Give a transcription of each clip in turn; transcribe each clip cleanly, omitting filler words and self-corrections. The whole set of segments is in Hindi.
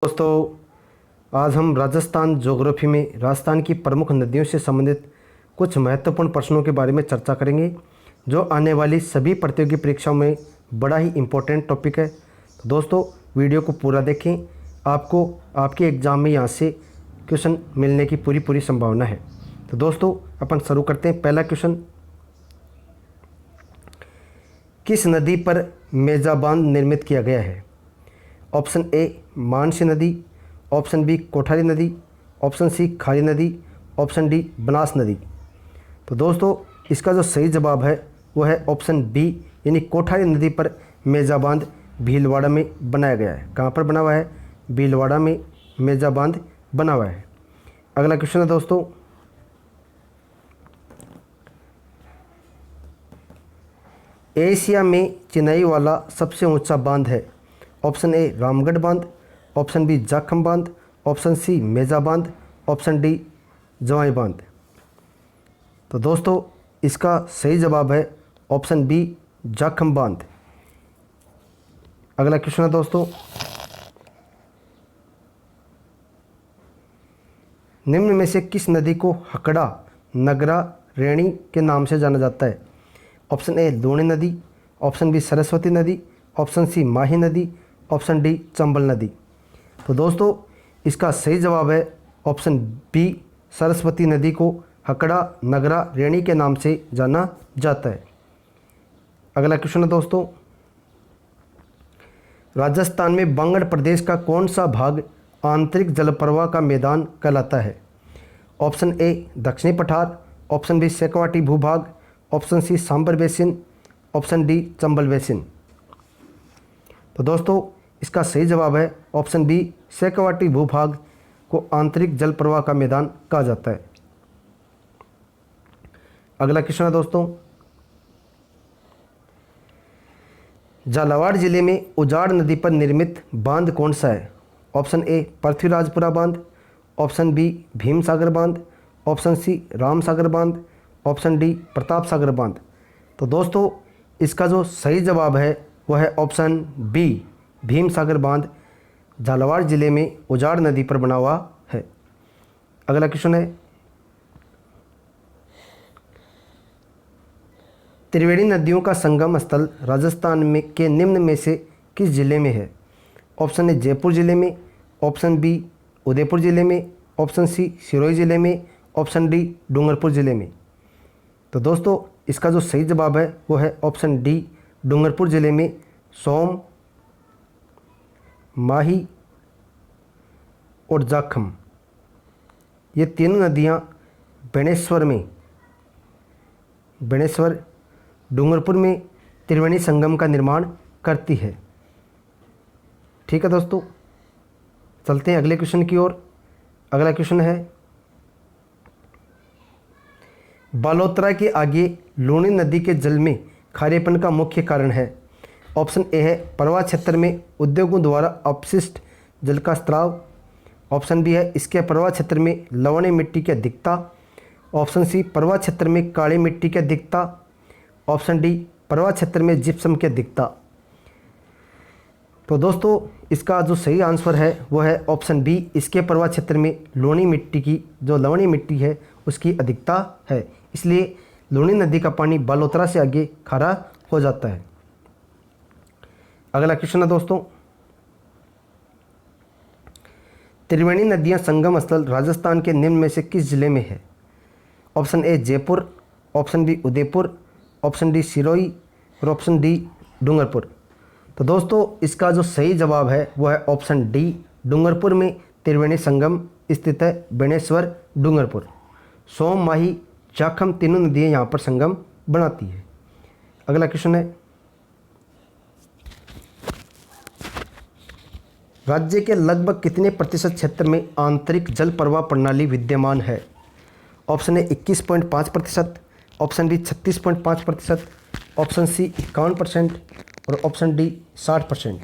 दोस्तों, आज हम राजस्थान ज्योग्राफी में राजस्थान की प्रमुख नदियों से संबंधित कुछ महत्वपूर्ण प्रश्नों के बारे में चर्चा करेंगे, जो आने वाली सभी प्रतियोगी परीक्षाओं में बड़ा ही इम्पोर्टेंट टॉपिक है। तो दोस्तों, वीडियो को पूरा देखें, आपको आपके एग्ज़ाम में यहाँ से क्वेश्चन मिलने की पूरी संभावना है। तो दोस्तों, अपन शुरू करते हैं। पहला क्वेश्चन, किस नदी पर मेजा बांध निर्मित किया गया है? ऑप्शन ए मानसी नदी, ऑप्शन बी कोठारी नदी, ऑप्शन सी खारी नदी, ऑप्शन डी बनास नदी। तो दोस्तों, इसका जो सही जवाब है वो है ऑप्शन बी, यानी कोठारी नदी पर मेजा बांध भीलवाड़ा में बनाया गया है। कहाँ पर बना हुआ है? भीलवाड़ा में मेजा बांध बना हुआ है। अगला क्वेश्चन है दोस्तों, एशिया में चिनाई वाला सबसे ऊंचा बांध है। ऑप्शन ए रामगढ़ बांध, ऑप्शन बी जाखम बांध, ऑप्शन सी मेजा बांध, ऑप्शन डी जवाई बांध। तो दोस्तों, इसका सही जवाब है ऑप्शन बी जाखम बांध। अगला क्वेश्चन है दोस्तों, निम्न में से किस नदी को हकड़ा, नगरा, रेणी के नाम से जाना जाता है? ऑप्शन ए लूणी नदी, ऑप्शन बी सरस्वती नदी, ऑप्शन सी माही नदी, ऑप्शन डी चंबल नदी। तो दोस्तों, इसका सही जवाब है ऑप्शन बी, सरस्वती नदी को हकड़ा, नगरा, रेणी के नाम से जाना जाता है। अगला क्वेश्चन है दोस्तों, राजस्थान में बांगड़ प्रदेश का कौन सा भाग आंतरिक जलप्रवाह का मैदान कहलाता है? ऑप्शन ए दक्षिणी पठार, ऑप्शन बी शेखावाटी भूभाग, option C Sambhar basin, option D Chambal basin. तो दोस्तों, इसका सही जवाब है ऑप्शन बी, शेखावाटी भूभाग को आंतरिक जल प्रवाह का मैदान कहा जाता है। अगला क्वेश्चन है दोस्तों, झालावाड़ जिले में उजाड़ नदी पर निर्मित बांध कौन सा है? ऑप्शन ए पृथ्वीराजपुरा बांध, ऑप्शन बी भीम सागर बांध, ऑप्शन सी राम सागर बांध, ऑप्शन डी प्रताप सागर बांध। तो दोस्तों, इसका जो सही जवाब है वह है ऑप्शन बी, भीम सागर बांध झालावाड़ जिले में उजाड़ नदी पर बना हुआ है। अगला क्वेश्चन है, त्रिवेणी नदियों का संगम स्थल राजस्थान में के निम्न में से किस जिले में है? ऑप्शन ए जयपुर जिले में, ऑप्शन बी उदयपुर जिले में, ऑप्शन सी सिरोही जिले में, ऑप्शन डी डूंगरपुर जिले में। तो दोस्तों, इसका जो सही जवाब है वो है ऑप्शन डी, डूंगरपुर जिले में सोम, माही और जाखम, ये तीनों नदियाँ बेणेश्वर डूंगरपुर में त्रिवेणी संगम का निर्माण करती है। ठीक है दोस्तों, चलते हैं अगले क्वेश्चन की ओर। अगला क्वेश्चन है, बालोतरा के आगे लूणी नदी के जल में खारेपन का मुख्य कारण है। ऑप्शन ए है प्रवाह क्षेत्र में उद्योगों द्वारा अपशिष्ट जल का स्त्राव, ऑप्शन बी है इसके प्रवाह क्षेत्र में लवणीय मिट्टी की अधिकता, ऑप्शन सी प्रवाह क्षेत्र में काली मिट्टी की अधिकता, ऑप्शन डी प्रवाह क्षेत्र में जिप्सम की अधिकता। तो दोस्तों, इसका जो सही आंसर है वो है ऑप्शन बी, इसके प्रवाह क्षेत्र में लूणी मिट्टी की जो लवणीय मिट्टी है उसकी अधिकता है, इसलिए लूणी नदी का पानी बालोतरा से आगे खारा हो जाता है। अगला क्वेश्चन है दोस्तों, त्रिवेणी नदियां संगम स्थल राजस्थान के निम्न में से किस जिले में है? Option A Jaipur, option B Udaipur, option D Sirohi और ऑप्शन डी डूंगरपुर। तो दोस्तों, इसका जो सही जवाब है वो है ऑप्शन डी, डूंगरपुर में त्रिवेणी संगम स्थित है। बेणेश्वर, डूंगरपुर, सोम, माही, जाखम तीनों नदियाँ यहाँ पर संगम बनाती है। अगला क्वेश्चन है, राज्य के लगभग कितने प्रतिशत क्षेत्र में आंतरिक जल प्रवाह प्रणाली विद्यमान है? Option A 21.5%, option B 36.5%, option C 51% और ऑप्शन डी 60%।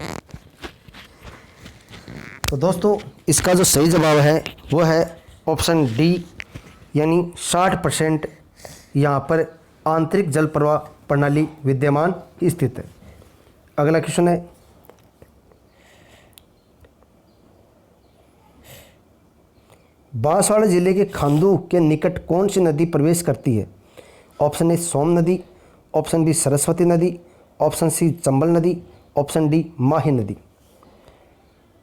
तो दोस्तों, इसका जो सही जवाब है वो है ऑप्शन डी, यानी 60% यहाँ पर आंतरिक जल प्रवाह प्रणाली विद्यमान स्थित है। अगला क्वेश्चन है, बांसवाड़ा जिले के खांदू के निकट कौन सी नदी प्रवेश करती है? ऑप्शन ए सोम नदी, ऑप्शन बी सरस्वती नदी, ऑप्शन सी चंबल नदी, ऑप्शन डी माही नदी।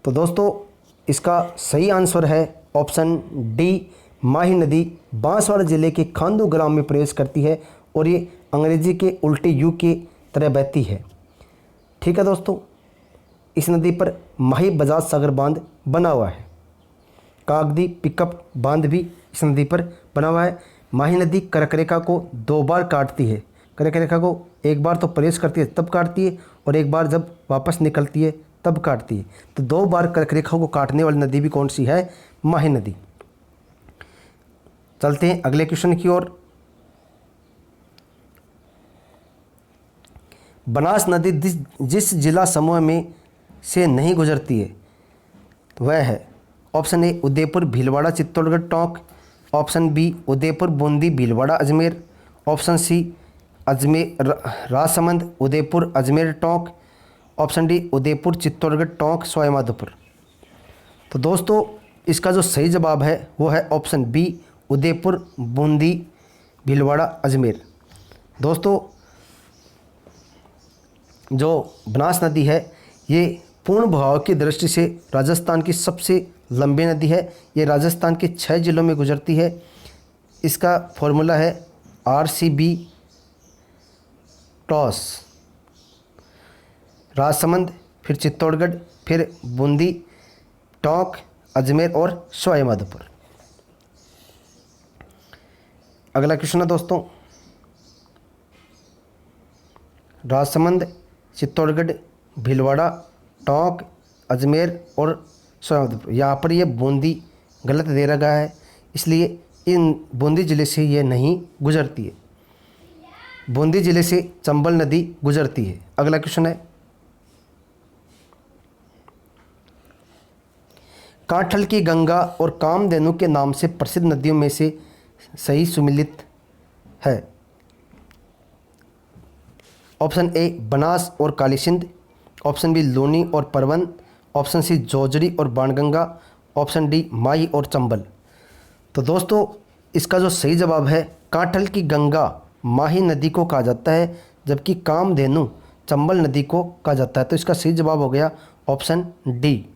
तो दोस्तों इसका सही आंसर है ऑप्शन डी माही नदी। बांसवाड़ा जिले के खांदू ग्राम में प्रवेश करती है और ये अंग्रेजी के उल्टे यू के तरह बहती है। ठीक है दोस्तों, इस नदी पर माही बजाज सागर बांध बना हुआ है। कागदी पिकअप बांध भी इस नदी पर बना हुआ है। माही नदी कर्क रेखा को 2 बार काटती है। कर्क रेखा को एक बार तो प्रवेश करती है तब काटती है और एक बार जब वापस निकलती है तब काटती है। तो 2 बार कर्क रेखा को काटने वाली नदी भी कौन सी है? माही नदी। चलते हैं अगले क्वेश्चन की ओर। बनास नदी जिस जिला समूह में से नहीं गुजरती है वह है option A Udaipur Bhilwara Chittorgarh Tonk, option B Udaipur Bundi Bhilwara Ajmer, option C Ajmer Rajsamand Udaipur Ajmer Tonk, option D Udaipur Chittorgarh Tonk Sawai Madhopur. तो दोस्तों इसका जो सही जवाब है वो है ऑप्शन बी उदयपुर बूंदी भीलवाड़ा अजमेर। दोस्तों जो बनास नदी है ये पूर्ण बहाव की दृष्टि से राजस्थान की सबसे लंबी नदी है। ये राजस्थान के 6 जिलों में गुजरती है। इसका फॉर्मूला है RCB टॉस, राजसमंद, फिर चित्तौड़गढ़, फिर बूंदी, टोंक, अजमेर और सवाईमाधोपुर। अगला क्वेश्चन है दोस्तों, राजसमंद, चित्तौड़गढ़, भीलवाड़ा, टोंक, अजमेर और सवाईमाधोपुर। यहाँ पर ये बूंदी गलत दे रखा है, इसलिए इन बूंदी ज़िले से ये नहीं गुजरती है। बूंदी ज़िले से चंबल नदी गुजरती है। अगला क्वेश्चन है, कांठल की गंगा और कामधेनु के नाम से प्रसिद्ध नदियों में से सही सुमिलित है। ऑप्शन ए बनास और काली सिंध, ऑप्शन बी लूनी और परवन, ऑप्शन सी जोजड़ी और बाणगंगा, ऑप्शन डी माही और चंबल। तो दोस्तों इसका जो सही जवाब है कांठल की गंगा माही नदी को कहा जाता है, जबकि कामधेनु चंबल नदी को कहा जाता है। तो इसका सही जवाब हो गया ऑप्शन डी।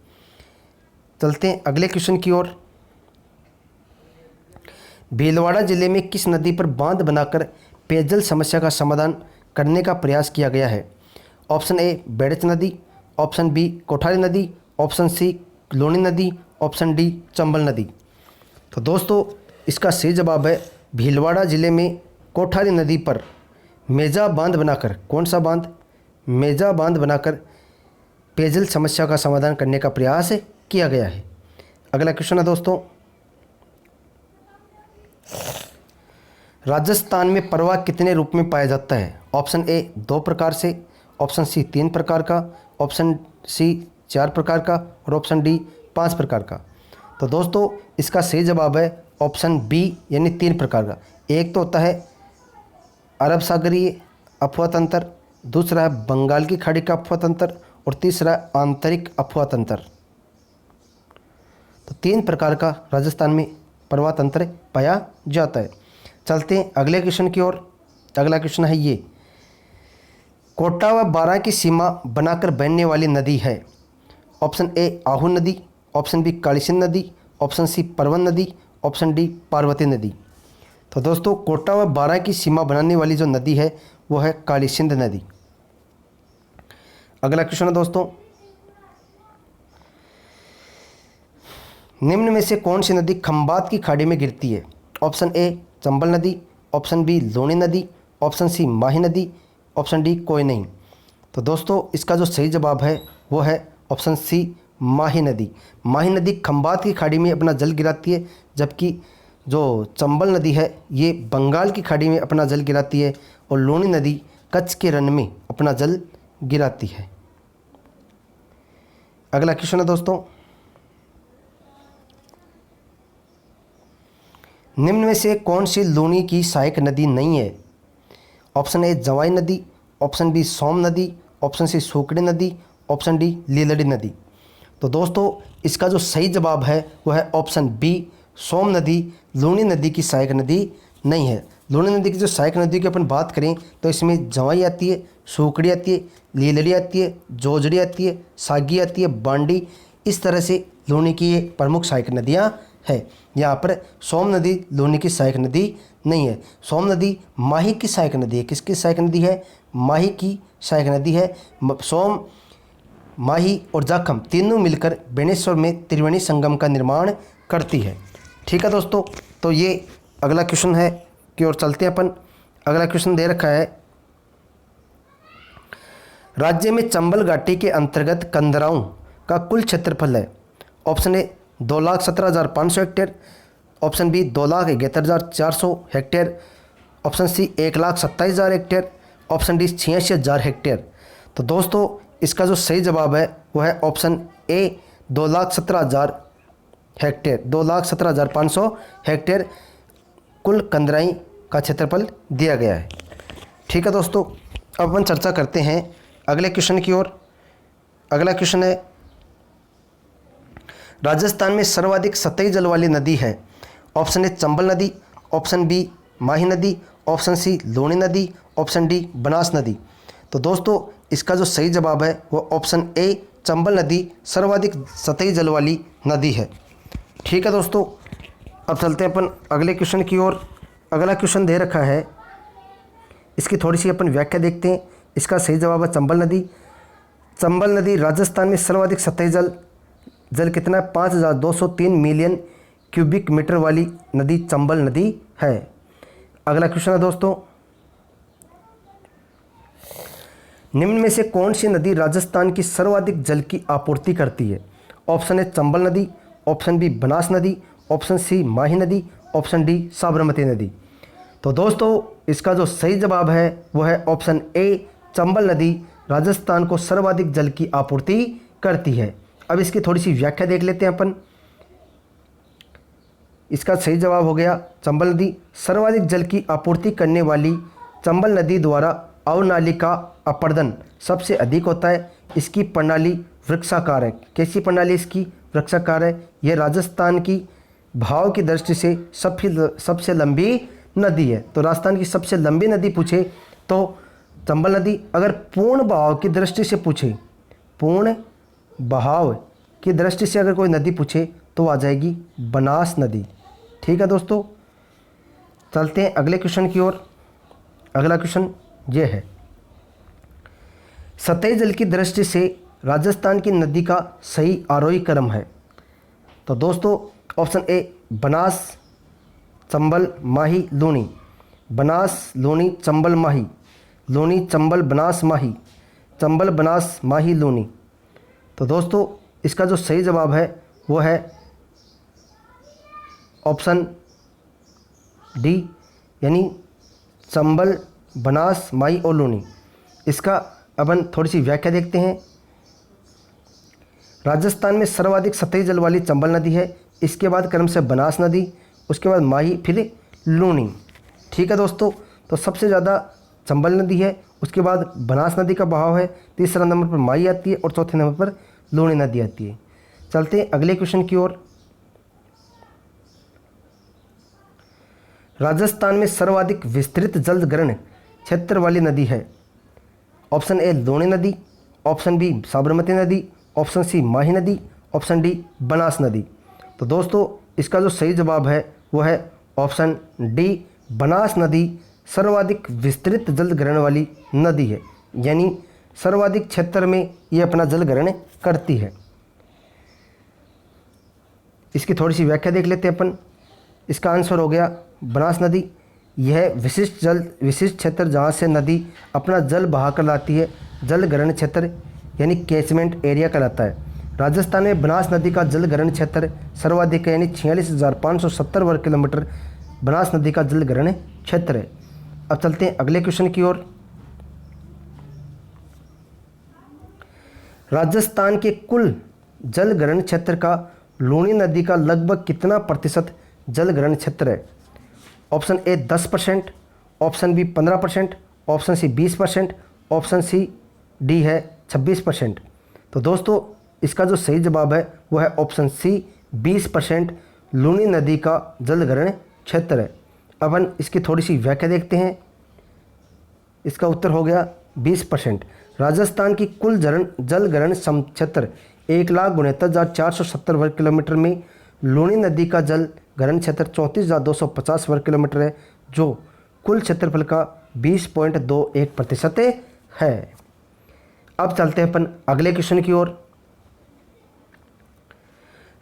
चलते हैं अगले क्वेश्चन की ओर। भीलवाड़ा जिले में किस नदी पर बांध बनाकर पेयजल समस्या का समाधान करने का प्रयास किया गया है? ऑप्शन ए बेड़च नदी, ऑप्शन बी कोठारी नदी, ऑप्शन सी लूनी नदी, ऑप्शन डी चंबल नदी। तो दोस्तों इसका सही जवाब है भीलवाड़ा जिले में कोठारी नदी पर मेजा बांध बनाकर, कौन सा बांध? मेजा बांध बनाकर पेयजल समस्या का समाधान करने का प्रयास किया गया है। अगला क्वेश्चन है दोस्तों, राजस्थान में परवा कितने रूप में पाया जाता है? ऑप्शन ए 2 प्रकार से, ऑप्शन सी 3 प्रकार का, ऑप्शन सी 4 प्रकार का और ऑप्शन डी 5 प्रकार का। तो दोस्तों इसका सही जवाब है ऑप्शन बी यानी 3 प्रकार का। एक तो होता है अरब सागरीय अफवाह तंत्र, दूसरा है बंगाल की खाड़ी का अफवाह तंत्र और तीसरा है आंतरिक अफवाह तंत्र। तो 3 प्रकार का राजस्थान में परवा तंत्र पाया जाता है। चलते हैं अगले क्वेश्चन की ओर। अगला क्वेश्चन है ये, कोटा व बारां की सीमा बनाकर बहने वाली नदी है। ऑप्शन ए आहू नदी, ऑप्शन बी काली सिंध नदी, ऑप्शन सी परवन नदी, ऑप्शन डी पार्वती नदी। तो दोस्तों कोटा व बारां की सीमा बनाने वाली जो नदी है वो है काली सिंध नदी। अगला क्वेश्चन है दोस्तों, निम्न में से कौन सी नदी खंबात की खाड़ी में गिरती है? ऑप्शन ए चंबल नदी, ऑप्शन बी लूनी नदी, ऑप्शन सी माही नदी, ऑप्शन डी कोई नहीं। तो दोस्तों इसका जो सही जवाब है वो है ऑप्शन सी माही नदी। माही नदी खंबात की खाड़ी में अपना जल गिराती है, जबकि जो चंबल नदी है ये बंगाल की खाड़ी में अपना जल गिराती है और लूनी नदी कच्छ के रण में अपना जल गिराती है। अगला क्वेश्चन है दोस्तों, निम्न में से कौन सी लूनी की सहायक नदी नहीं है? ऑप्शन ए जवाई नदी, ऑप्शन बी सोम नदी, ऑप्शन सी सूकड़ी नदी, ऑप्शन डी लीलड़ी नदी। तो दोस्तों इसका जो सही जवाब है वो है ऑप्शन बी सोम नदी लूनी नदी की सहायक नदी नहीं है। लूनी नदी की जो सहायक नदी की अपन बात करें तो इसमें जवाई आती है, सूकड़ी आती है, लीलड़ी आती है, जोजड़ी आती है, सागी आती है, बांडी। इस तरह से लूनी की ये प्रमुख सहायक नदियाँ है। यहाँ पर सोम नदी लूनी की सहायक नदी नहीं है। सोम नदी माही की सहायक नदी है। किसकी सहायक नदी है? माही की सहायक नदी है। सोम, माही और जाखम तीनों मिलकर बेनेश्वर में त्रिवेणी संगम का निर्माण करती है। ठीक है दोस्तों, तो ये अगला क्वेश्चन है कि और चलते हैं अपन। अगला क्वेश्चन दे रखा है, राज्य में चंबल घाटी के अंतर्गत कंदराओं का कुल क्षेत्रफल है। Option A 2,17,500 hectare, option B 2,71,400 hectare, option C 1,27,000 hectare, option D 86,000 hectare. तो दोस्तों इसका जो सही जवाब है वो है ऑप्शन ए 2,17,000 हेक्टेयर, 2,17,500 हेक्टेयर कुल कंदराई का क्षेत्रफल दिया गया है। ठीक है दोस्तों, अब अपन चर्चा करते हैं अगले क्वेश्चन की ओर। अगला क्वेश्चन है, राजस्थान में सर्वाधिक सतही जल वाली नदी है। ऑप्शन ए चंबल नदी, ऑप्शन बी माही नदी, ऑप्शन सी लूनी नदी, ऑप्शन डी बनास नदी। तो दोस्तों इसका जो सही जवाब है वो ऑप्शन ए चंबल नदी सर्वाधिक सतही जल वाली नदी है। ठीक है दोस्तों, अब चलते हैं अपन अगले क्वेश्चन की ओर। अगला क्वेश्चन दे रखा है, इसकी थोड़ी सी अपन व्याख्या देखते हैं। इसका सही जवाब है चंबल नदी। चंबल नदी राजस्थान में सर्वाधिक सतही जल कितना है? 5,203 मिलियन क्यूबिक मीटर वाली नदी चंबल नदी है। अगला क्वेश्चन है दोस्तों, निम्न में से कौन सी नदी राजस्थान की सर्वाधिक जल की आपूर्ति करती है? ऑप्शन ए चंबल नदी, ऑप्शन बी बनास नदी, ऑप्शन सी माही नदी, ऑप्शन डी साबरमती नदी। तो दोस्तों इसका जो सही जवाब है वो है ऑप्शन ए चंबल नदी राजस्थान को सर्वाधिक जल की आपूर्ति करती है। अब इसकी थोड़ी सी व्याख्या देख लेते हैं अपन। इसका सही जवाब हो गया चंबल नदी। सर्वाधिक जल की आपूर्ति करने वाली चंबल नदी द्वारा अवनाली का अपरदन सबसे अधिक होता है। इसकी प्रणाली वृक्षाकार है। कैसी प्रणाली इसकी? वृक्षाकार है। यह राजस्थान की भाव की दृष्टि से सबसे लंबी नदी है। तो राजस्थान की सबसे लंबी नदी पूछे तो चंबल नदी। अगर पूर्ण बहाव की दृष्टि से पूछे, पूर्ण बहाव की दृष्टि से अगर कोई नदी पूछे तो आ जाएगी बनास नदी। ठीक है दोस्तों, चलते हैं अगले क्वेश्चन की ओर। अगला क्वेश्चन ये है, सतही जल की दृष्टि से राजस्थान की नदी का सही आरोही क्रम है। तो दोस्तों ऑप्शन ए बनास, चंबल, माही, लूनी, बनास, लूनी, चंबल, माही, लूनी, चंबल, बनास, माही, चंबल, बनास, माही, लूनी। तो दोस्तों इसका जो सही जवाब है वो है ऑप्शन डी, यानी चंबल, बनास, माही और लूनी। इसका अपन थोड़ी सी व्याख्या देखते हैं। राजस्थान में सर्वाधिक सतही जल वाली चंबल नदी है। इसके बाद क्रम से बनास नदी, उसके बाद माही, फिर लूनी। ठीक है दोस्तों, तो सबसे ज़्यादा चंबल नदी है, उसके बाद बनास नदी का बहाव है, तीसरा नंबर पर माही आती है और चौथे नंबर पर लूनी नदी आती है। चलते हैं अगले क्वेश्चन की ओर। राजस्थान में सर्वाधिक विस्तृत जल ग्रहण क्षेत्र वाली नदी है। ऑप्शन ए लूनी नदी, ऑप्शन बी साबरमती नदी, ऑप्शन सी माही नदी, ऑप्शन डी बनास नदी। तो दोस्तों इसका जो सही जवाब है वो है ऑप्शन डी, बनास नदी सर्वाधिक विस्तृत जल ग्रहण वाली नदी है, यानी सर्वाधिक क्षेत्र में ये अपना जल ग्रहण करती है। इसकी थोड़ी सी व्याख्या देख लेते हैं अपन। इसका आंसर हो गया बनास नदी। यह विशिष्ट क्षेत्र जहाँ से नदी अपना जल बहा कर लाती है, जल ग्रहण क्षेत्र यानी कैचमेंट एरिया कहलाता है। राजस्थान में बनास नदी का जल ग्रहण क्षेत्र सर्वाधिक है, यानी 46,570 वर्ग किलोमीटर बनास नदी का जल ग्रहण क्षेत्र है। अब चलते हैं अगले क्वेश्चन की ओर। राजस्थान के कुल जल ग्रहण क्षेत्र का लूनी नदी का लगभग कितना प्रतिशत जल ग्रहण क्षेत्र है? Option A 10%, option B 15%, option C 20%, option C D है 26%। तो दोस्तों इसका जो सही जवाब है वो है ऑप्शन सी 20% लूनी नदी का जलग्रहण क्षेत्र है। अपन इसकी थोड़ी सी व्याख्या देखते हैं। इसका उत्तर हो गया 20%। राजस्थान की कुल जलग्रहण क्षेत्र 1,69,470 वर्ग किलोमीटर में लूनी नदी का जल ग्रहण क्षेत्र 34,250 वर्ग किलोमीटर है, जो कुल क्षेत्रफल का 20.21% है। अब चलते हैं अपन अगले क्वेश्चन की ओर।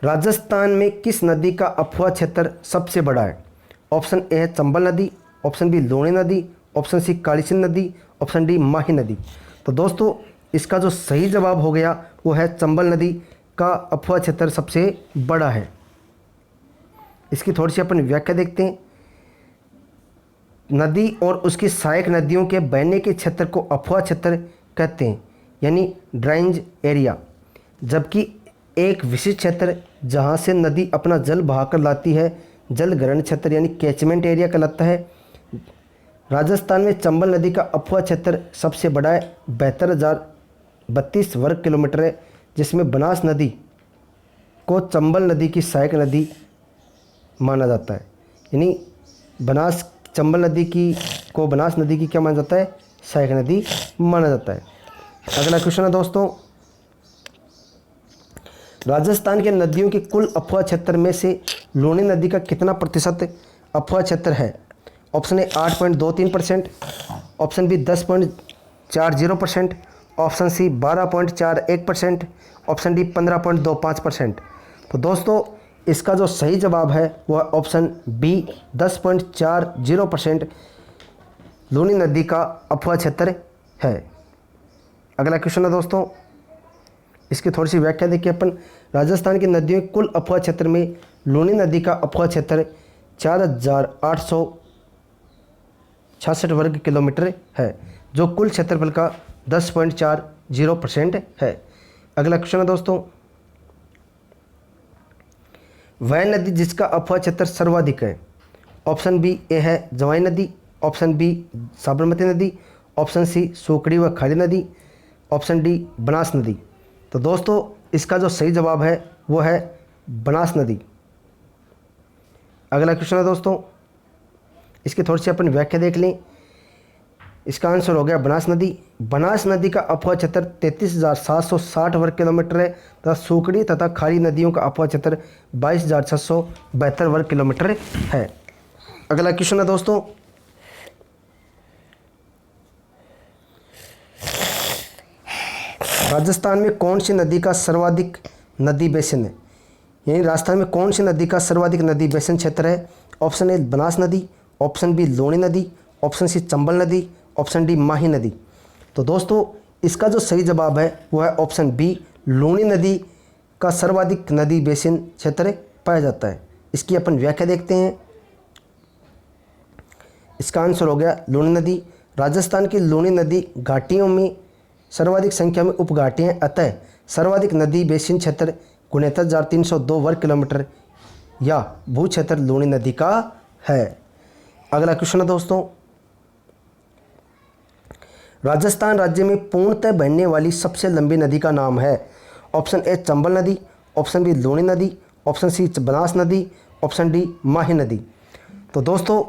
राजस्थान में किस नदी का अफवाह क्षेत्र सबसे बड़ा है? ऑप्शन ए है चंबल नदी, ऑप्शन बी लूनी नदी, ऑप्शन सी काली सिंध नदी, ऑप्शन डी माही नदी। तो दोस्तों इसका जो सही जवाब हो गया वो है चंबल नदी का अफवाह क्षेत्र सबसे बड़ा है। इसकी थोड़ी सी अपन व्याख्या देखते हैं। नदी और उसकी सहायक नदियों के बहने के क्षेत्र को अफवाह क्षेत्र कहते हैं, यानी ड्राइंज एरिया। जबकि एक विशिष्ट क्षेत्र जहाँ से नदी अपना जल बहाकर लाती है जल ग्रहण क्षेत्र यानी कैचमेंट एरिया कहलाता है। राजस्थान में चंबल नदी का अफवाह क्षेत्र सबसे बड़ा है, 72,032 वर्ग किलोमीटर है, जिसमें बनास नदी को चंबल नदी की सहायक नदी माना जाता है। यानी चंबल नदी को बनास नदी की क्या माना जाता है? सहायक नदी माना जाता है। अगला क्वेश्चन है दोस्तों, राजस्थान के नदियों के कुल अफवाह क्षेत्र में से लूनी नदी का कितना प्रतिशत अफवाह क्षेत्र है? Option A 8.23%, option B 10.40%, option C 12.41%, option D 15.25%। तो दोस्तों इसका जो सही जवाब है वह ऑप्शन बी 10.40% लूनी नदी का अफवाह क्षेत्र है। अगला क्वेश्चन है दोस्तों, इसकी थोड़ी सी व्याख्या देखिए अपन। राजस्थान की नदियों के कुल अफवाह क्षेत्र में लूनी नदी का अफवाह क्षेत्र 4,866 वर्ग किलोमीटर है, जो कुल क्षेत्रफल का 10.40% है। अगला क्वेश्चन है दोस्तों, वह नदी जिसका अफवाह क्षेत्र सर्वाधिक है? ऑप्शन बी ए है जवाई नदी, ऑप्शन बी साबरमती नदी, ऑप्शन सी सूकड़ी व खारी नदी, ऑप्शन डी बनास नदी। तो दोस्तों इसका जो सही जवाब है वो है बनास नदी। अगला क्वेश्चन है दोस्तों, इसकी थोड़ी सी अपन व्याख्या देख लें। इसका आंसर हो गया बनास नदी। बनास नदी का अफवाह क्षेत्र 33,760 वर्ग किलोमीटर है तथा सूकड़ी तथा खारी नदियों का अफवाह क्षेत्र 22,672 वर्ग किलोमीटर है। अगला क्वेश्चन है दोस्तों, राजस्थान में कौन सी नदी का सर्वाधिक नदी बेसिन है? यानी राजस्थान में कौन सी नदी का सर्वाधिक नदी बेसिन क्षेत्र है? ऑप्शन ए बनास नदी, ऑप्शन बी लूनी नदी, ऑप्शन सी चंबल नदी, ऑप्शन डी माही नदी। तो दोस्तों इसका जो सही जवाब है वो है ऑप्शन बी लूनी नदी का सर्वाधिक नदी बेसिन क्षेत्र पाया जाता है। इसकी अपन व्याख्या देखते हैं। इसका आंसर हो गया लूनी नदी। राजस्थान की लूनी नदी घाटियों में सर्वाधिक संख्या में उपघाटियाँ, अतः सर्वाधिक नदी बेसिन क्षेत्र 69,302 वर्ग किलोमीटर या भू क्षेत्र लूनी नदी का है। अगला क्वेश्चन है दोस्तों, राजस्थान राज्य में पूर्णतः बहने वाली सबसे लंबी नदी का नाम है? ऑप्शन ए चंबल नदी, ऑप्शन बी लूनी नदी, ऑप्शन सी बनास नदी, ऑप्शन डी माही नदी। तो दोस्तों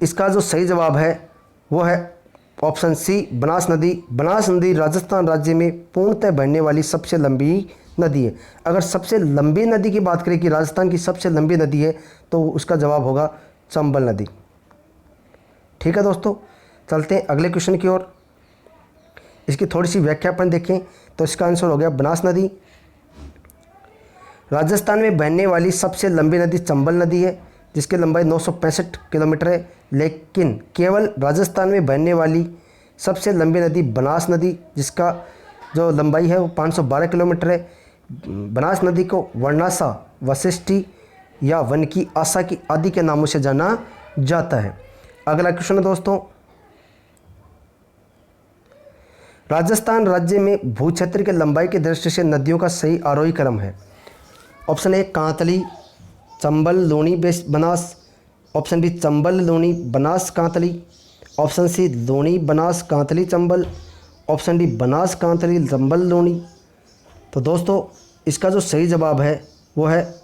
इसका जो सही जवाब है वो है ऑप्शन सी बनास नदी। बनास नदी राजस्थान राज्य में पूर्णतः बहने वाली सबसे लंबी नदी है। अगर सबसे लंबी नदी की बात करें कि राजस्थान की सबसे लंबी नदी है तो उसका जवाब होगा चंबल नदी। ठीक है दोस्तों, चलते हैं अगले क्वेश्चन की ओर। इसकी थोड़ी सी व्याख्या अपन देखें तो इसका आंसर हो गया बनास नदी। राजस्थान में बहने वाली सबसे लंबी नदी चंबल नदी है जिसकी लंबाई 965 किलोमीटर है, लेकिन केवल राजस्थान में बहने वाली सबसे लंबी नदी बनास नदी जिसका जो लंबाई है वो 512 किलोमीटर है। बनास नदी को वर्णासा, वशिष्ठी या वन की आशा की आदि के नामों से जाना जाता है। अगला क्वेश्चन है दोस्तों, राजस्थान राज्य में भू क्षेत्र के लंबाई की दृष्टि से नदियों का सही आरोही क्रम है? Option A Kantli, Chambal, Luni, Banas, option B Chambal, Luni, Banas, Kantli, option C Luni, Banas, Kantli, Chambal, option D Banas, Kantli, Chambal, Luni. तो दोस्तों इसका जो सही जवाब है वो है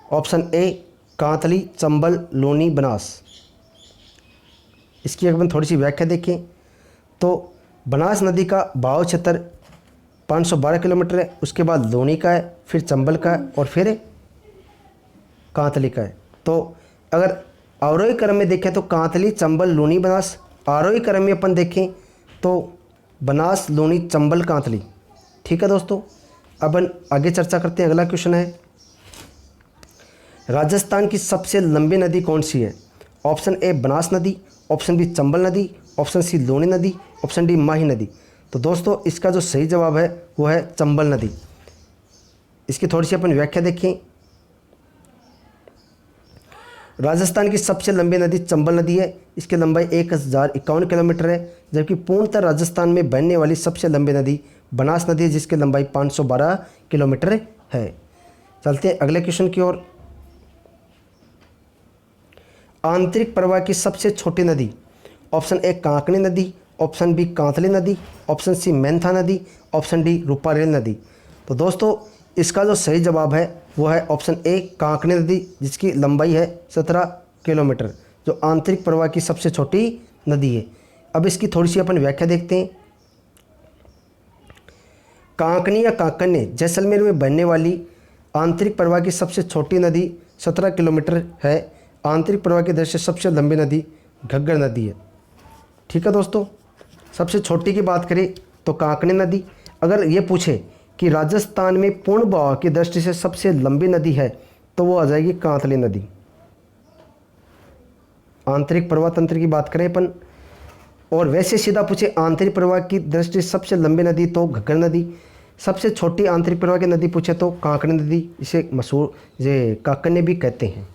ऑप्शन ए कांतली, चंबल, लूनी, बनास। इसकी अगर हम थोड़ी सी व्याख्या देखें तो बनास नदी का बहाव क्षेत्र 512 किलोमीटर है, उसके बाद लूनी का है, फिर चंबल का है और फिर कांतली का है। तो अगर आरोही क्रम में देखें तो कांतली, चंबल, लूनी, बनास। आरोही क्रम में अपन देखें तो बनास, लूनी, चंबल, कांतली। ठीक है दोस्तों, अब आगे चर्चा करते हैं। अगला क्वेश्चन है, राजस्थान की सबसे लंबी नदी कौन सी है? ऑप्शन ए बनास नदी, ऑप्शन बी चंबल नदी, ऑप्शन सी लूनी नदी, ऑप्शन डी माही नदी। तो दोस्तों इसका जो सही जवाब है वो है चंबल नदी। इसकी थोड़ी सी अपन व्याख्या देखें। राजस्थान की सबसे लंबी नदी चंबल नदी है। इसकी लंबाई 1051 किलोमीटर है, जबकि पूर्णतः राजस्थान में बहने वाली सबसे लंबी नदी बनास नदी है, जिसकी लंबाई 512 किलोमीटर है। चलते हैं अगले क्वेश्चन की ओर। आंतरिक प्रवाह की सबसे छोटी नदी? ऑप्शन ए कांकणी नदी, ऑप्शन बी कांतली नदी, ऑप्शन सी मेंथा नदी, ऑप्शन डी रूपारेल नदी। तो दोस्तों इसका जो सही जवाब है वो है ऑप्शन ए कांकणी नदी, जिसकी लंबाई है 17 किलोमीटर, जो आंतरिक प्रवाह की सबसे छोटी नदी है। अब इसकी थोड़ी सी अपन व्याख्या देखते हैं। कांकनी या कांकन्य जैसलमेर में बहने वाली आंतरिक प्रवाह की सबसे छोटी नदी 17 किलोमीटर है। आंतरिक प्रवाह की दृष्टि से सबसे लंबी नदी घग्गर नदी है। ठीक है दोस्तों, सबसे छोटी की बात करें तो कांकणी नदी। अगर ये पूछे कि राजस्थान में पूर्ण बहाव की दृष्टि से सबसे लंबी नदी है तो वो आ जाएगी कांतली नदी। आंतरिक प्रवाह तंत्र की बात करें अपन, और वैसे सीधा पूछे आंतरिक प्रवाह की दृष्टि से सबसे लंबी नदी तो घग्गर नदी। सबसे छोटी आंतरिक प्रवाह की नदी पूछे तो कांकणी नदी, इसे मशहूर ये काकन्य भी कहते हैं।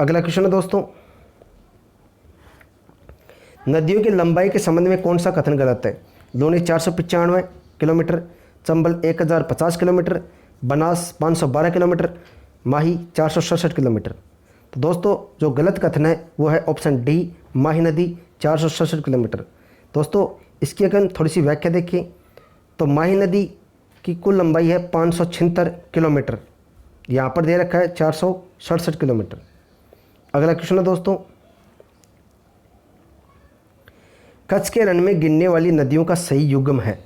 अगला क्वेश्चन है दोस्तों, नदियों की लंबाई के संबंध में कौन सा कथन गलत है? Luni 495 kilometre, Chambal 1050 kilometre, Banas 512 kilometre, Mahi 467 kilometre. तो दोस्तों जो गलत कथन है वो है ऑप्शन डी माही नदी 467 किलोमीटर। दोस्तों इसकी अगर थोड़ी सी व्याख्या देखें तो माही नदी की कुल लंबाई है 576 किलोमीटर, यहाँ पर दे रखा है 467 किलोमीटर। अगला क्वेश्चन है दोस्तों, कच्छ के रण में गिरने वाली नदियों का सही युग्म है?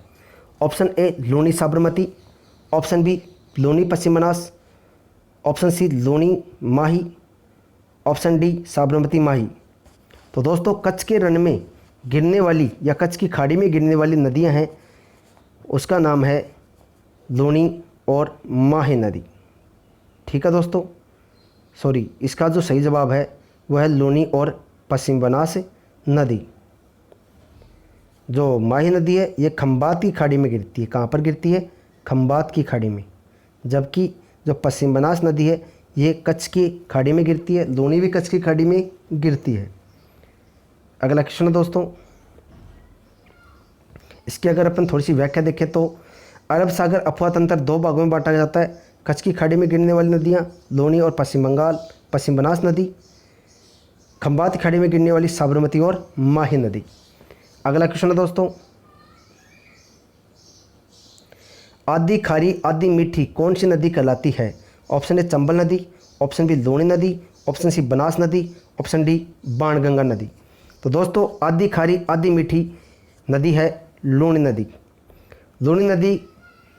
Option A Luni Sabarmati, option B Luni Paschim Banas, option C Luni Mahi, option D Sabarmati Mahi. तो दोस्तों कच्छ के रण में गिरने वाली या कच्छ की खाड़ी में गिरने वाली नदियां हैं, उसका नाम है लूनी और माही नदी। ठीक है दोस्तों, सॉरी, इसका जो सही जवाब है वह है लूनी और पश्चिम बनास नदी। जो माही नदी है ये खंबात की खाड़ी में गिरती है। कहाँ पर गिरती है? खंबात की खाड़ी में। जबकि जो पश्चिम बनास नदी है ये कच्छ की खाड़ी में गिरती है। लूनी भी कच्छ की खाड़ी में गिरती है। अगला क्वेश्चन है दोस्तों, इसकी अगर अपन थोड़ी सी व्याख्या देखें तो अरब सागर अफवाह तंत्र दो भागों में बांटा जाता है। कच्छ की खाड़ी में गिरने वाली नदियाँ लूनी और पश्चिम बंगाल पश्चिम बनास नदी, खंबात की खाड़ी में गिरने वाली साबरमती और माही नदी। अगला क्वेश्चन है दोस्तों, आधी खारी आधी मीठी कौन सी नदी कहलाती है? ऑप्शन ए चंबल नदी, ऑप्शन बी लूनी नदी, ऑप्शन सी बनास नदी, ऑप्शन डी बाणगंगा नदी। तो दोस्तों आधी खारी आधी मीठी नदी है लूनी नदी। लूनी नदी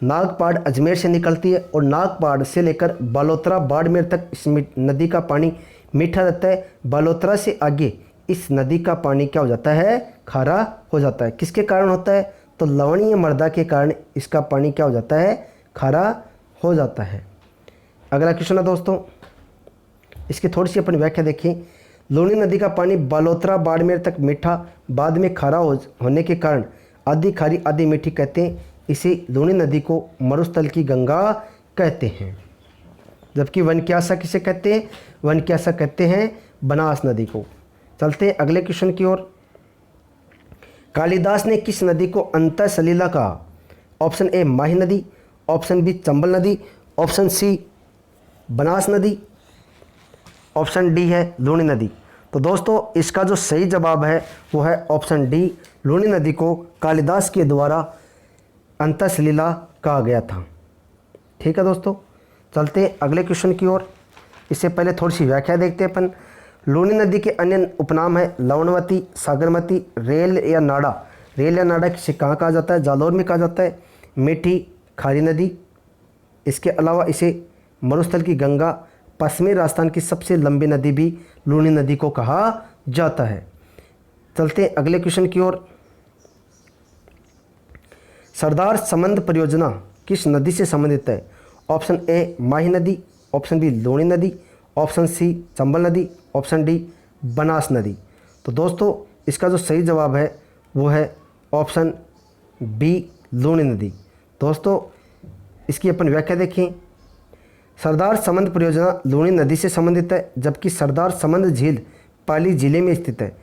नागपाड़ अजमेर से निकलती है और नागपाड़ से लेकर बालोतरा बाड़मेर तक इस नदी का पानी मीठा रहता है। बालोतरा से आगे इस नदी का पानी क्या हो जाता है? खारा हो जाता है। किसके कारण होता है? तो लवणीय मृदा के कारण इसका पानी क्या हो जाता है? खारा हो जाता है। अगला क्वेश्चन है दोस्तों, इसकी थोड़ी सी अपन व्याख्या देखें। लूनी नदी का पानी बालोतरा बाड़मेर तक मीठा, बाद में खारा होने के कारण आधी खारी आधी मीठी कहते हैं। इसी लूनी नदी को मरुस्थल की गंगा कहते हैं। जबकि वनक्यासा किसे कहते हैं? वनक्यासा कहते हैं बनास नदी को। चलते हैं अगले क्वेश्चन की ओर। कालिदास ने किस नदी को अंतः सलीला कहा? ऑप्शन ए माही नदी, ऑप्शन बी चंबल नदी, ऑप्शन सी बनास नदी, ऑप्शन डी है लूनी नदी। तो दोस्तों इसका जो सही जवाब है वो है ऑप्शन डी लूनी नदी को कालिदास के द्वारा अंतः सलीला कहा गया था। ठीक है दोस्तों, चलते हैं अगले क्वेश्चन की ओर। इससे पहले थोड़ी सी व्याख्या देखते हैं अपन। लूनी नदी के अन्य उपनाम है लवणवती, सागरमती, रेल या नाड़ा। रेल या नाड़ा किसे कहाँ कहा जाता है? जालौर में कहा जाता है। मीठी, खारी नदी। इसके अलावा इसे मरुस्थल की गंगा, पश्चिमी राजस्थान की सबसे लंबी नदी भी लूनी नदी को कहा जाता है। चलते हैं अगले क्वेश्चन की ओर। सरदार समंद परियोजना किस नदी से संबंधित है? ऑप्शन ए माही नदी, ऑप्शन बी लूनी नदी, ऑप्शन सी चंबल नदी, ऑप्शन डी बनास नदी। तो दोस्तों इसका जो सही जवाब है वो है ऑप्शन बी लूनी नदी। दोस्तों इसकी अपन व्याख्या देखें। सरदार समंद परियोजना लूनी नदी से संबंधित है, जबकि सरदार समंद झील पाली जिले में स्थित है,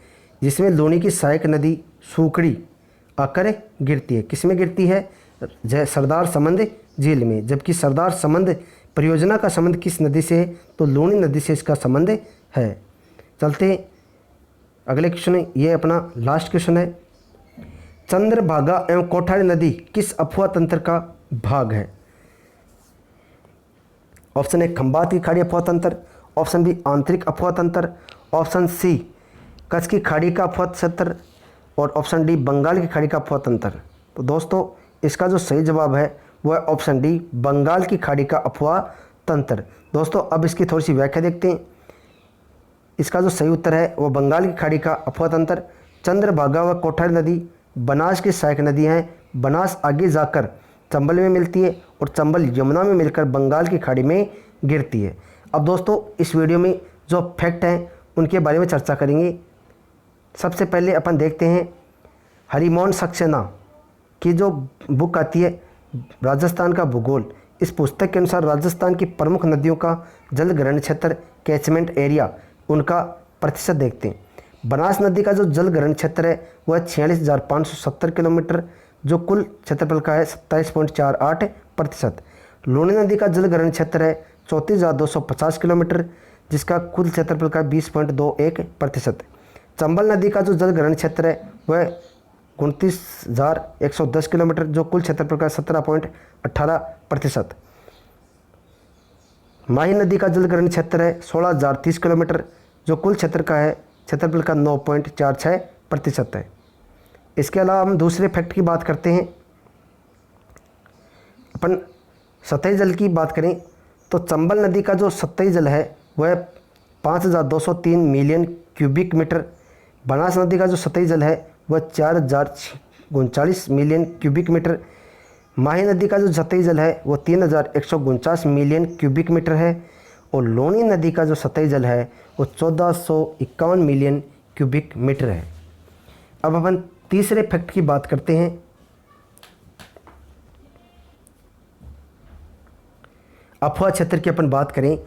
जिसमें लूनी की सहायक नदी सूकड़ी आकर गिरती है। किसमें गिरती है? सरदार समंद झील में। जबकि सरदार समंद परियोजना का संबंध किस नदी से है? तो लूनी नदी से इसका संबंध है। चलते अगले क्वेश्चन, ये अपना लास्ट क्वेश्चन है। चंद्रभागा एवं कोठारी नदी किस अफवाह तंत्र का भाग है? ऑप्शन ए खंबात की खाड़ी अफवाह तंत्र, ऑप्शन बी आंतरिक अफवाह तंत्र, ऑप्शन सी कच्छ की खाड़ी का अफवाह तंत्र और ऑप्शन डी बंगाल की खाड़ी का अफवाह तंत्र। तो दोस्तों इसका जो सही जवाब है वो है ऑप्शन डी बंगाल की खाड़ी का अफवाह तंत्र। दोस्तों अब इसकी थोड़ी सी व्याख्या देखते हैं। इसका जो सही उत्तर है वो बंगाल की खाड़ी का अफवाह तंत्र। चंद्रभागा व कोठारी नदी बनास की सहायक नदी हैं। बनास आगे जाकर चंबल में मिलती है और चंबल यमुना में मिलकर बंगाल की खाड़ी में गिरती है। अब दोस्तों इस वीडियो में जो फैक्ट हैं उनके बारे में चर्चा करेंगे। सबसे पहले अपन देखते हैं हरिमोहन सक्सेना की जो बुक आती है राजस्थान का भूगोल। इस पुस्तक के अनुसार राजस्थान की प्रमुख नदियों का जलग्रहण क्षेत्र, कैचमेंट एरिया, उनका प्रतिशत देखते हैं। बनास नदी का जो जलग्रहण क्षेत्र है वह 46,570 किलोमीटर, जो कुल क्षेत्रफल का है 27.48%। लूनी नदी का जलग्रहण क्षेत्र है 34,250 किलोमीटर, जिसका कुल क्षेत्रफल का 20.21%। चंबल नदी का जो जलग्रहण क्षेत्र है वह 29,110 किलोमीटर, जो कुल क्षेत्रफल का 17.18%। माही नदी का जलग्रहण क्षेत्र है 16,030 किलोमीटर, जो कुल क्षेत्रफल का 9.46% है। इसके अलावा हम दूसरे फैक्ट की बात करते हैं। अपन सतही जल की बात करें तो चंबल नदी का जो सतही जल है वह 5,203 मिलियन क्यूबिक मीटर। बनास नदी का जो सतही जल है वह 4,039 मिलियन क्यूबिक मीटर। माही नदी का जो सतही जल है वो 3,149 मिलियन क्यूबिक मीटर है और लूनी नदी का जो सतही जल है वो 1,451 मिलियन क्यूबिक मीटर है। अब अपन तीसरे फैक्ट की बात करते हैं। अफवाह क्षेत्र की अपन बात करें,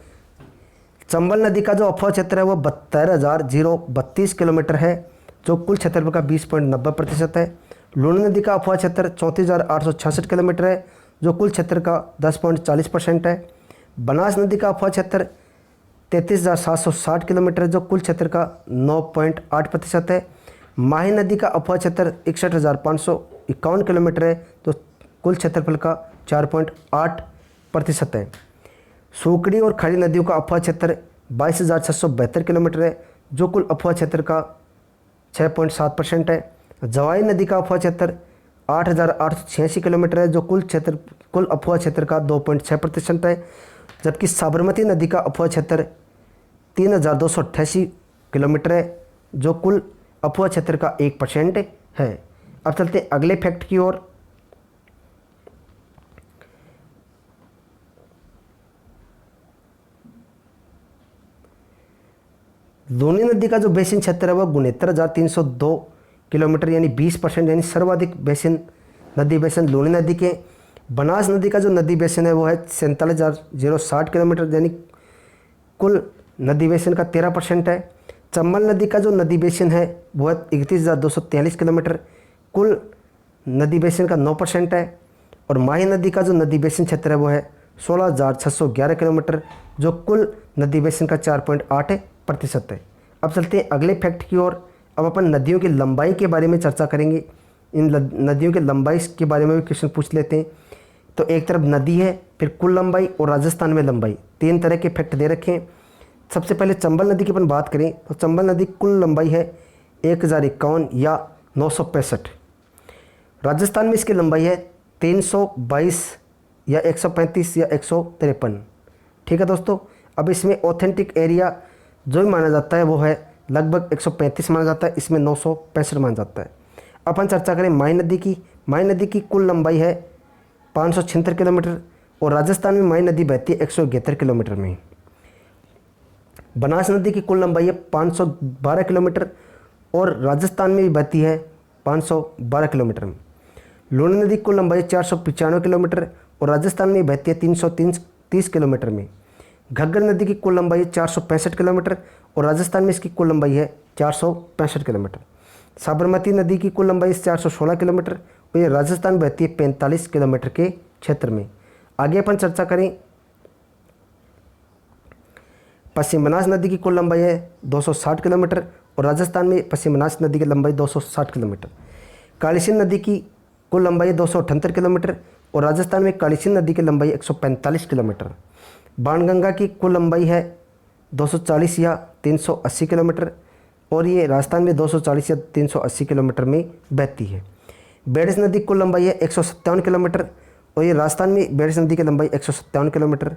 चंबल नदी का जो अफवाह क्षेत्र है वो 72,032 किलोमीटर है, जो कुल क्षेत्रफल का 20.90% है। लूनी नदी का अफवाह क्षेत्र 34,866 किलोमीटर है, जो कुल क्षेत्र का 10.40% है। बनास नदी का अफवाह क्षेत्र 33,760 किलोमीटर है, जो कुल क्षेत्र का 9.8% है। माही नदी का अफवाह क्षेत्र 61,551 किलोमीटर है, जो कुल क्षेत्रफल का 4.8% है। सूकड़ी और खारी नदियों का अफवाह क्षेत्र 22,672 किलोमीटर है, जो कुल अफवाह क्षेत्र का 6.7% है। जवाई नदी का अफवाह क्षेत्र 8,886 किलोमीटर है, जो कुल अफवाह क्षेत्र का 2.6% है। जबकि साबरमती नदी का अफवाह क्षेत्र 3,288 किलोमीटर है, जो कुल अफवाह क्षेत्र का 1% है। अब चलते हैं अगले फैक्ट की ओर। लूनी नदी का जो बेसिन क्षेत्र है वह 69,302 किलोमीटर यानी 20%, यानी सर्वाधिक बेसिन नदी बेसिन लूनी नदी के। बनास नदी का जो नदी बेसिन है वो है 47,060 किलोमीटर, यानी कुल नदी बेसिन का 13% है। चंबल नदी का जो नदी बेसिन है वो है 31,243 किलोमीटर, कुल नदी बेसिन का 9% है। और माही नदी का जो नदी बेसिन क्षेत्र है वो है 16,611 किलोमीटर, जो कुल नदी बेसिन का 4.8% है। अब चलते हैं अगले फैक्ट की ओर। अब अपन नदियों की लंबाई के बारे में चर्चा करेंगे। इन नदियों की लंबाई के बारे में भी क्वेश्चन पूछ लेते हैं। तो एक तरफ नदी है, फिर कुल लंबाई और राजस्थान में लंबाई, 3 तरह के फैक्ट दे रखे हैं। सबसे पहले चंबल नदी की अपन बात करें तो चंबल नदी कुल लंबाई है 1051 या 965। राजस्थान में इसकी लंबाई है 322 या 135 या 153। ठीक है दोस्तों, अब इसमें ऑथेंटिक एरिया जो भी माना जाता है वो है लगभग 135 माना जाता है, इसमें 965 माना जाता है। अपन चर्चा करें माही नदी की। माही नदी की कुल लंबाई है 576 किलोमीटर और राजस्थान में माही नदी बहती है 171 किलोमीटर में। बनास नदी की कुल लंबाई है 512 किलोमीटर और राजस्थान में भी बहती है 512 किलोमीटर में। लूणी नदी की कुल लंबाई 495 किलोमीटर और राजस्थान में बहती है 330 किलोमीटर में। घग्गर नदी की कुल लंबाई है 465 किलोमीटर और राजस्थान में इसकी कुल लंबाई है 465 किलोमीटर। साबरमती नदी की कुल लंबाई 416 किलोमीटर और ये राजस्थान में बहती है 45 किलोमीटर के क्षेत्र में। आगे अपन चर्चा करें, पश्चिम बनास नदी की कुल लंबाई है 260 किलोमीटर और राजस्थान में पश्चिम बनास नदी की लंबाई 260 किलोमीटर। कालीसिंध नदी की कुल लंबाई 278 किलोमीटर और राजस्थान में कालीसिंध नदी की लंबाई 145 किलोमीटर। बाणगंगा की कुल लंबाई है 240 या 380 किलोमीटर और ये राजस्थान में 240 या 380 किलोमीटर में बहती है। बेड़स नदी की कुल लंबाई है 157 किलोमीटर और ये राजस्थान में बेड़स नदी की लंबाई 157 किलोमीटर।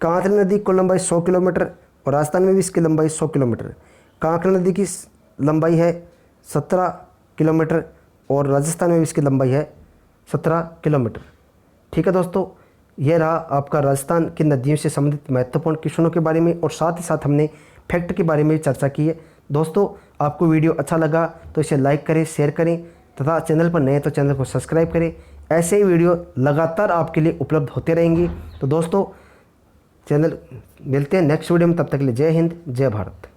कांकरी नदी की कुल लंबाई 100 किलोमीटर और राजस्थान में भी इसकी लंबाई 100 किलोमीटर। कांकरी नदी की लंबाई है 17 किलोमीटर और राजस्थान में भी इसकी लंबाई है 17 किलोमीटर। ठीक है दोस्तों, यह रहा आपका राजस्थान की नदियों से संबंधित महत्वपूर्ण क्वेश्चनों के बारे में और साथ ही साथ हमने फैक्ट के बारे में भी चर्चा की है। दोस्तों, आपको वीडियो अच्छा लगा तो इसे लाइक करें, शेयर करें तथा चैनल पर नए तो चैनल को सब्सक्राइब करें। ऐसे ही वीडियो लगातार आपके लिए उपलब्ध होते रहेंगी। तो दोस्तों, चैनल मिलते हैं नेक्स्ट वीडियो में, तब तक के लिए जय हिंद, जय भारत।